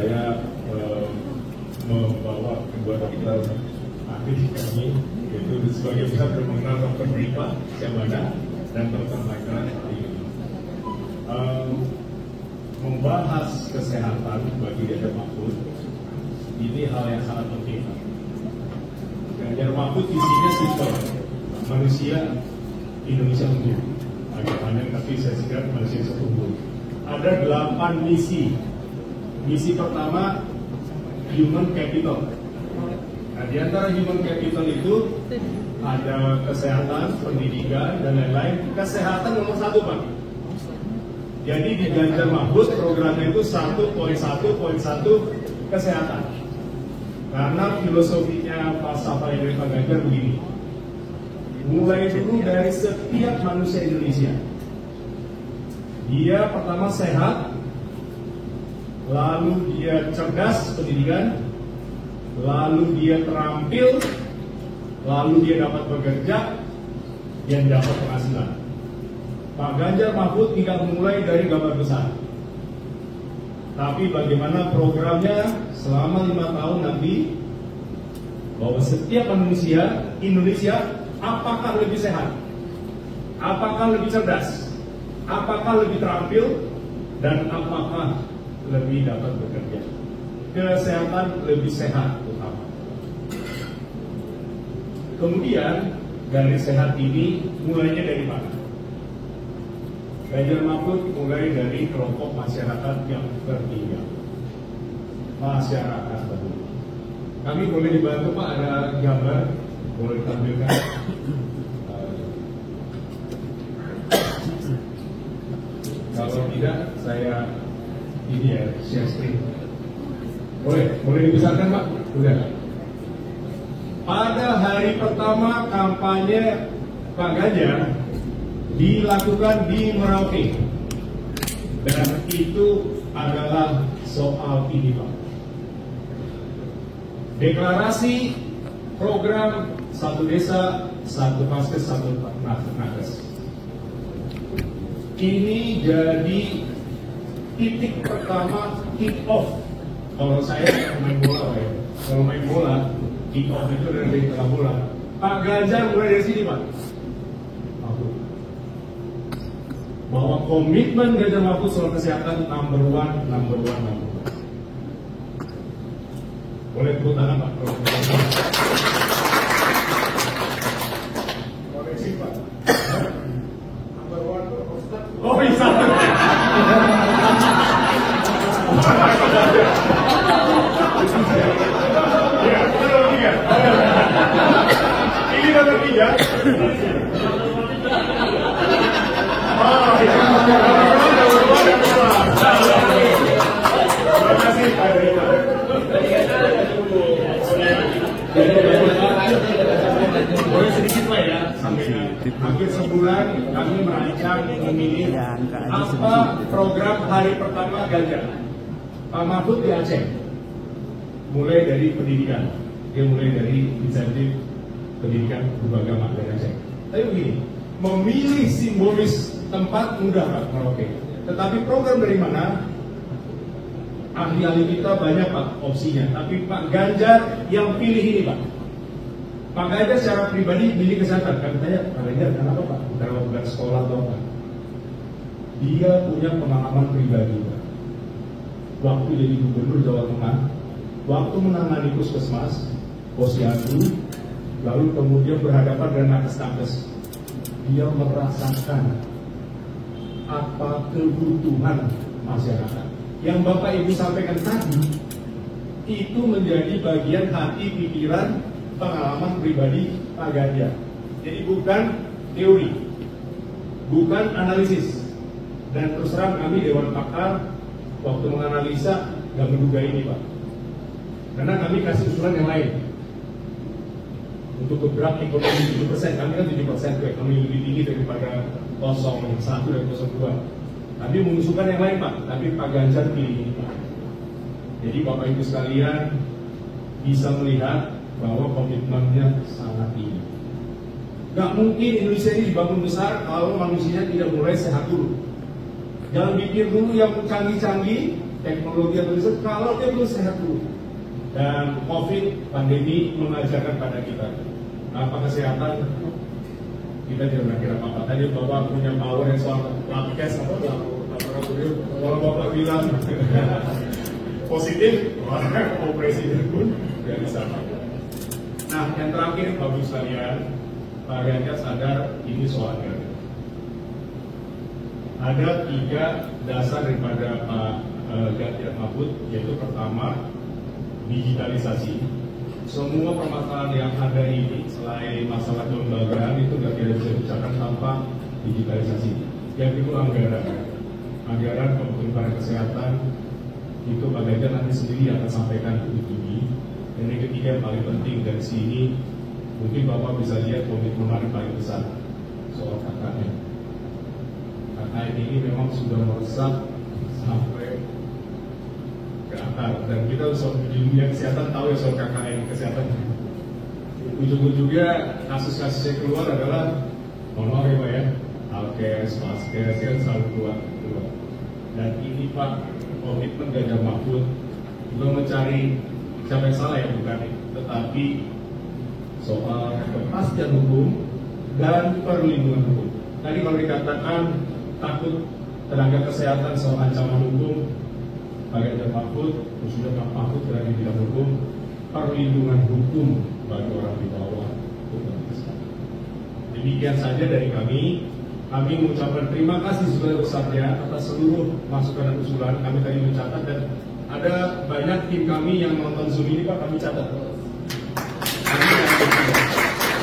saya membawa kedua dokter ahli kami, yaitu sebagai besar mengenal Dr. Rifa Syamada dan Dr. Michael ini. Membahas kesehatan bagi Ganjar Mahfud ini hal yang sangat penting. Ganjar Mahfud isinya simpel, manusia Indonesia unggul. Agak panjang tapi saya kira manusia unggul. Ada 8 misi. Misi pertama human capital. Nah, di antara human capital itu ada kesehatan, pendidikan, dan lain-lain. Kesehatan nomor 1, Pak. Jadi di Ganjar Mahfud programnya itu 1.1.1 kesehatan. Karena filosofinya falsafah dari Pak Ganjar begini. Mulai dulu dari setiap manusia Indonesia. Dia pertama sehat, lalu dia cerdas pendidikan, lalu dia terampil, lalu dia dapat bekerja, dan dapat penghasilan. Pak Ganjar Mahfud tidak memulai dari gambar besar, tapi bagaimana programnya selama 5 tahun nanti, bahwa setiap manusia Indonesia apakah lebih sehat, apakah lebih cerdas, apakah lebih terampil, dan apakah lebih dapat bekerja. Kesehatan lebih sehat utama. Kemudian dari sehat ini mulainya dari mana? Ganjar Mahfud mulai dari kelompok masyarakat yang tertinggal. Masyarakat tertinggal. Kami boleh dibantu Pak, ada gambar boleh ditampilkan. Kalau tidak saya ini ya share screen. Boleh dibesarkan Pak? Udah. Pada hari pertama kampanye Pak Ganjar dilakukan di Merauke, dan itu adalah soal ini Pak. Deklarasi program satu desa, satu vaskes, satu nakes. Ini jadi titik pertama kick off. Kalau saya main bola, ya. Kalau main bola, kick off itu dari tengah bola. Pak Ganjar mulai dari sini Pak. Bahwa komitmen Ganjar Mahfud soal kesehatan number one. Boleh tepuk tangan Pak. Koreksi Pak. Number one Ustaz. Oh bisa. Ya, nomor 3. Ini nomor 3. Oh, ya. Terima kasih Pak Rita. Boleh sedikit Pak ya, sampai hampir sebulan kami merancang memilih apa program hari pertama Ganjar. Pak Mahfud di Aceh, mulai dari pendidikan, dia mulai dari insentif pendidikan beragama dari Aceh. Tapi begini, memilih simbolis tempat mudah Pak Merauke. Tetapi program dari mana? Ahli-ahli kita banyak Pak opsinya. Tapi Pak Ganjar yang pilih ini Pak. Pak Ganjar secara pribadi pilih kesehatan. Kami tanya, Pak Ganjar kenapa Pak? Karena bukan sekolah atau apa? Dia punya pengalaman pribadi Pak. Waktu jadi gubernur Jawa Tengah, waktu menangani puskesmas, posyandu, lalu kemudian berhadapan dengan nakes-nakes, dia merasakan apa kebutuhan masyarakat. Yang Bapak Ibu sampaikan tadi, itu menjadi bagian hati, pikiran, pengalaman pribadi Pak Ganjar. Jadi bukan teori, bukan analisis. Dan terus terang kami Dewan Pakar waktu menganalisa nggak menduga ini Pak. Karena kami kasih usulan yang lain. Untuk bergerak ekonomi 7%, kami kan 7%, kami lebih tinggi daripada 01 dan 02. Kami mengusulkan yang lain Pak, tapi Pak Ganjar pilih ini Pak. Jadi Bapak Ibu sekalian bisa melihat bahwa komitmennya sangat tinggi. Gak mungkin Indonesia ini dibangun besar kalau manusianya tidak mulai sehat dulu. Jangan pikir dulu yang canggih-canggih, teknologi atau riset kalau dia belum sehat dulu. Dan COVID pandemi mengajarkan pada kita apa kesehatan kita tidak kira apa-apa. Tadi Bapak punya power yang soal podcast apa kalau Bapak bilang positif, orang presiden pun tidak bisa. Nah, yang terakhir Bapak sekalian, Pak Ganjar sadar ini soal anggaran. Ada 3 dasar daripada Pak Ganjar Mahfud, yaitu pertama digitalisasi. Semua permasalahan yang ada ini selain masalah kelembagaan itu tidak bisa dibicarakan tanpa digitalisasi. Yang kedua anggaran pembangunan kesehatan itu Pak Ganjar nanti sendiri akan sampaikan ini. Dan yang ketiga yang paling penting dari sini mungkin Bapak bisa lihat komitmen paling besar soal KKN. KKN ini memang sudah meresap sampai ke akar, dan kita soal dunia kesehatan tahu ya soal KKN kesehatan. Ujung-ujungnya kasus-kasus yang keluar adalah honor ya Pak ya, Alkes, Paskes kan selalu keluar. Dan ini Pak komitmen Ganjar Mahfud juga mencari siapa yang salah ya bukan, tetapi soal kepastian hukum dan perlindungan hukum. Tadi kalau dikatakan takut tenaga kesehatan soal ancaman hukum, Pak Ganjar Mahfud, khususnya Pak Mahfud berada di bidang hukum, perlindungan hukum bagi orang di bawah hukum kesehatan. Demikian saja dari kami. Kami mengucapkan terima kasih sebesar-besarnya atas seluruh masukan dan usulan. Kami tadi mencatat dan ada banyak tim kami yang menonton Zoom ini Pak, kami catat.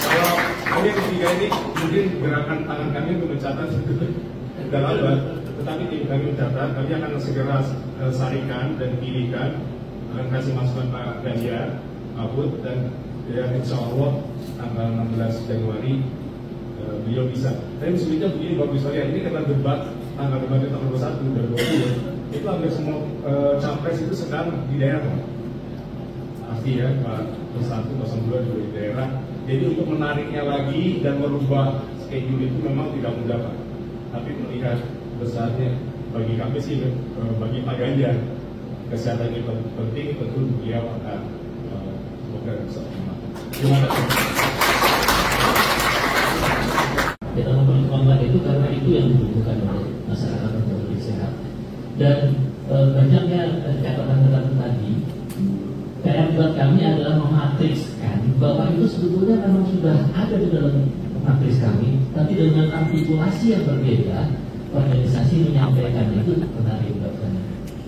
Kalau ada yang ketiga ini mungkin gerakan tangan kami untuk mencatat sudah lambat, tetapi tim kami mencatat. Kami akan segera sarikan dan pilihkan, akan kasih masukan Pak Ganjar Mahfud, dan ya, insya Allah tanggal 16 Januari beliau bisa. Tapi sebenarnya begini Bapak sekalian, ini karena debat tanggal 21 dan 20 itu hampir semua capres itu sedang di daerah Pak. Pasti ya Pak 1, 02 juga di daerah. Jadi untuk menariknya lagi dan merubah schedule itu memang tidak mudah Pak. Tapi melihat besarnya bagi kami sih, bagi Pak Ganjar kesehatan ini penting, tentu beliau akan semoga bisa. Terima kasih. Kita memperjuangkan itu karena itu yang dibutuhkan oleh masyarakat untuk lebih sehat. Dan banyaknya catatan-catatan tadi, PR buat kami adalah mematrikskan bahwa itu sebetulnya memang sudah ada di dalam matris kami, tapi dengan artikulasi yang berbeda, organisasi menyampaikan itu menarik buat kami.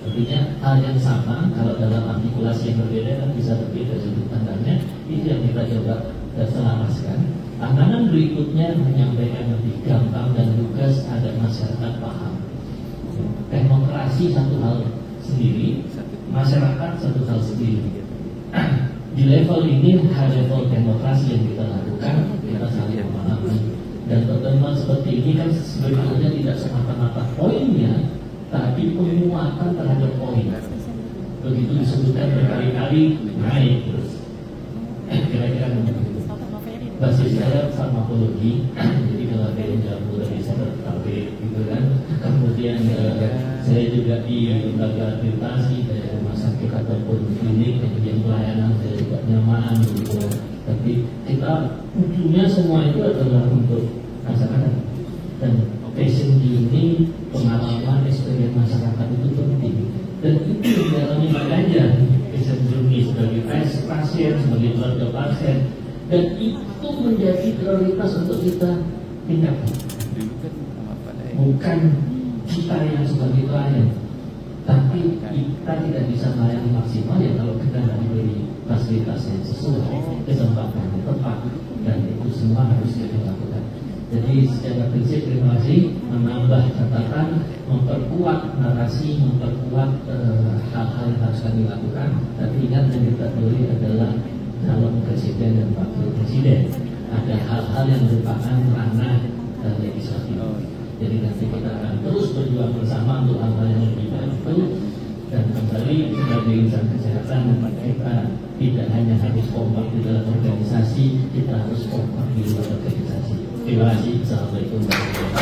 Artinya hal yang sama, kalau dalam artikulasi yang berbeda kan bisa berbeda sudut pandangnya. Itu yang kita coba selamatkan. Tantangan berikutnya menyampaikan lebih gampang dan lugas agar masyarakat paham. Demokrasi satu hal sendiri, masyarakat satu hal sendiri. Di level ini, high level demokrasi yang kita lakukan, kita saling memahami. Dan pertemuan seperti ini kan sebenarnya tidak semata-mata poinnya, tapi penguatan terhadap poin. Begitu disebutkan berkali-kali, naik terus. Kira-kira begitu. Basis saya farmakologi, jadi kalau ada yang jago dari saya tertarik gitu kan. Kemudian saya juga di lembaga akreditasi dari rumah sakit ataupun klinik, kemudian pelayanan saya juga nyaman gitu. Tapi kita ujungnya semua itu adalah untuk masyarakat. Dan passion ini, pengalaman experience masyarakat itu penting. Dan itu yang dialami Pak Ganjar, passion journey sebagai pasien, sebagai keluarga pasien. Dan itu menjadi prioritas untuk kita tingkatkan. Bukan kita yang sebagai klien, tapi kita tidak bisa melayani maksimal ya kalau kita tidak diberi fasilitas yang sesuai, kesempatan yang tepat, dan itu semua harus kita lakukan. Jadi secara prinsip terima kasih, menambah catatan, memperkuat narasi, memperkuat hal-hal yang harus kami lakukan. Tapi ingat yang kita beri adalah calon presiden dan wakil presiden. Ada hal-hal yang merupakan ranah legislatif. Jadi nanti kita akan terus berjuang bersama untuk hal-hal yang lebih baik itu. Dan kembali sebagai insan kesehatan, kita tidak hanya harus kompak di dalam organisasi, kita harus kompak di luar organisasi. Terima kasih. Assalamualaikum warahmatullahi wabarakatuh.